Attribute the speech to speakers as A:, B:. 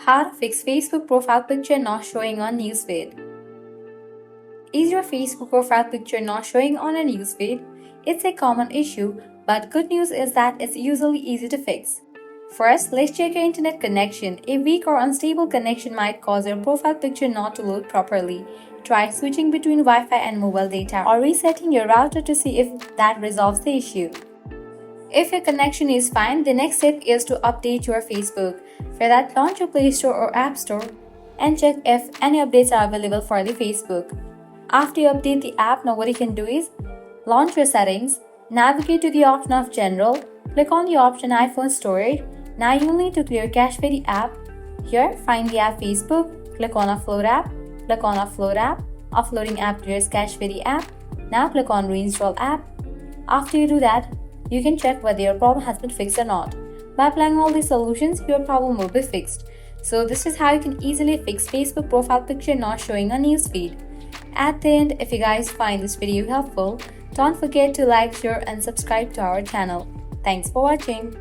A: How to fix Facebook profile picture not showing on Newsfeed. Is your Facebook profile picture not showing on a newsfeed? It's a common issue, but good news is that it's usually easy to fix. First, let's check your internet connection. A weak or unstable connection might cause your profile picture not to load properly. Try switching between Wi-Fi and mobile data or resetting your router to see if that resolves the issue. If your connection is fine, the next step is to update your Facebook. For that, launch your Play Store or App Store and check if any updates are available for the Facebook. After you update the app, now what you can do is launch your settings, navigate to the option of General, click on the option iPhone Storage. Now you will need to clear cache for the app. Here, find the app Facebook, click on Offload app, click on Offload app. Offloading app clears cache for the app. Now click on Reinstall app. After you do that, you can check whether your problem has been fixed or not. By applying all these solutions, your problem will be fixed. So this is how you can easily fix Facebook profile picture not showing on Newsfeed. At the end, if you guys find this video helpful, don't forget to like, share and subscribe to our channel. Thanks for watching.